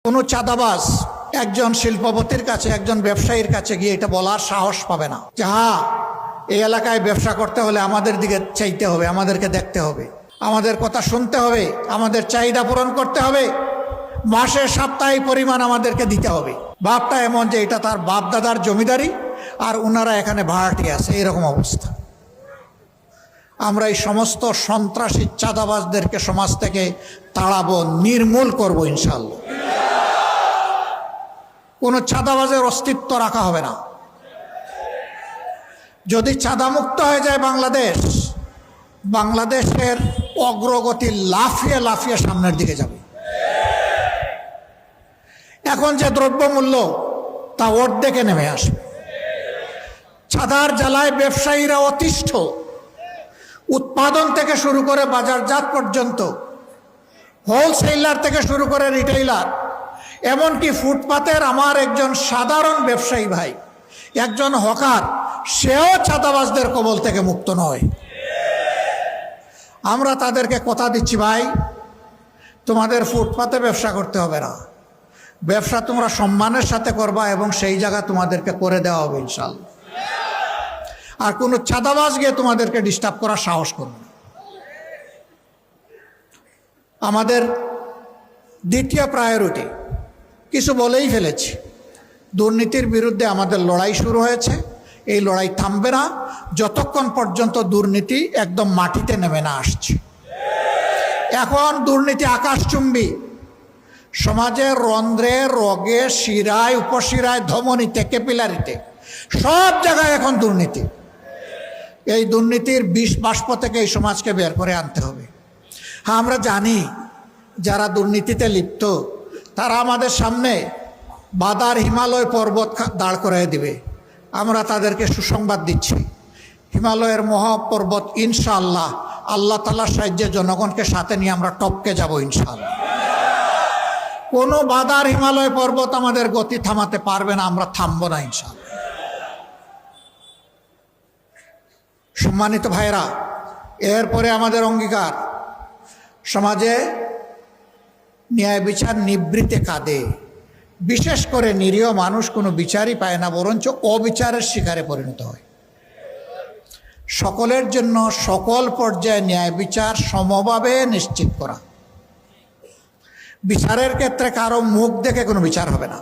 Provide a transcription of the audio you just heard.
কোনো চাঁদাবাজ একজন শিল্পপতির কাছে, একজন ব্যবসায়ীর কাছে গিয়ে এটা বলার সাহস পাবে না যে হ্যাঁ, এই এলাকায় ব্যবসা করতে হলে আমাদের দিকে চাইতে হবে, আমাদেরকে দেখতে হবে, আমাদের কথা শুনতে হবে, আমাদের চাহিদা পূরণ করতে হবে, মাসে সাপ্তাহিক পরিমাণ আমাদেরকে দিতে হবে। বাপটা এমন যে এটা তার বাপ দাদার জমিদারি আর ওনারা এখানে ভাড়াটি আছে, এরকম অবস্থা। আমরা এই সমস্ত সন্ত্রাসী চাঁদাবাজদেরকে সমাজ থেকে তাড়াবো, নির্মূল করব ইনশাআল্লাহ। কোনো চাঁদাবাজের অস্তিত্ব রাখা হবে না। যদি চাঁদামুক্ত হয়ে যায় বাংলাদেশ, বাংলাদেশের অগ্রগতি লাফিয়ে লাফিয়ে সামনের দিকে যাবে। এখন যে দ্রব্যমূল্য তা অর্ধেকে নেমে আসবে। চাঁদার জ্বালায় ব্যবসায়ীরা অতিষ্ঠ, উৎপাদন থেকে শুরু করে বাজারজাত পর্যন্ত, হোলসেলার থেকে শুরু করে রিটেইলার, এমনকি ফুটপাতের আমার একজন সাধারণ ব্যবসায়ী ভাই, একজন হকার, সেও চাঁদাবাজদের কবল থেকে মুক্ত নয়। আমরা তাদেরকে কথা দিচ্ছি, ভাই তোমাদের ফুটপাতে ব্যবসা করতে হবে না, ব্যবসা তোমরা সম্মানের সাথে করবা এবং সেই জায়গা তোমাদেরকে করে দেওয়া হবে ইনশাআল্লাহ। আর কোনো চাঁদাবাজ গিয়ে তোমাদেরকে ডিস্টার্ব করার সাহস করবে না। আমাদের দ্বিতীয় প্রায়োরিটি কিছু বলেই ফেলেছি, দুর্নীতির বিরুদ্ধে আমাদের লড়াই শুরু হয়েছে। এই লড়াই থামবে না যতক্ষণ পর্যন্ত দুর্নীতি একদম মাটিতে নেমে না আসছে। এখন দুর্নীতি আকাশচুম্বী, সমাজের রন্ধ্রে, রগে, শিরায়, উপশিরায়, ধমনীতে, ক্যাপিলারিতে, সব জায়গায় এখন দুর্নীতি। এই দুর্নীতির বিষ বাষ্প থেকে এই সমাজকে বের করে আনতে হবে। হ্যাঁ, আমরা জানি যারা দুর্নীতিতে লিপ্ত তারা আমাদের সামনে বাদার হিমালয় পর্বত দাঁড় করিয়ে দিবে। আমরা তাদেরকে সুসংবাদ দিচ্ছি, হিমালয়ের মহাপর্বত ইনশাআল্লাহ আল্লাহ তাআলার সাহায্যে জনগণকে সাথে নিয়ে আমরা টপকে যাব ইনশাআল্লাহ। কোনো বাদার হিমালয় পর্বত আমাদের গতি থামাতে পারবে না, আমরা থামবো না ইনশাআল্লাহ। সম্মানিত ভাইরা, এরপরে আমাদের অঙ্গীকার, সমাজে ন্যায় বিচার নিবৃতে কাঁদে। বিশেষ করে নিরীহ মানুষ কোনো বিচারই পায় না, বরঞ্চ অবিচারের শিকারে পরিণত হয়। সকলের জন্য সকল পর্যায়ে ন্যায় বিচার সমভাবে নিশ্চিত করা। বিচারের ক্ষেত্রে কারো মুখ দেখে কোনো বিচার হবে না।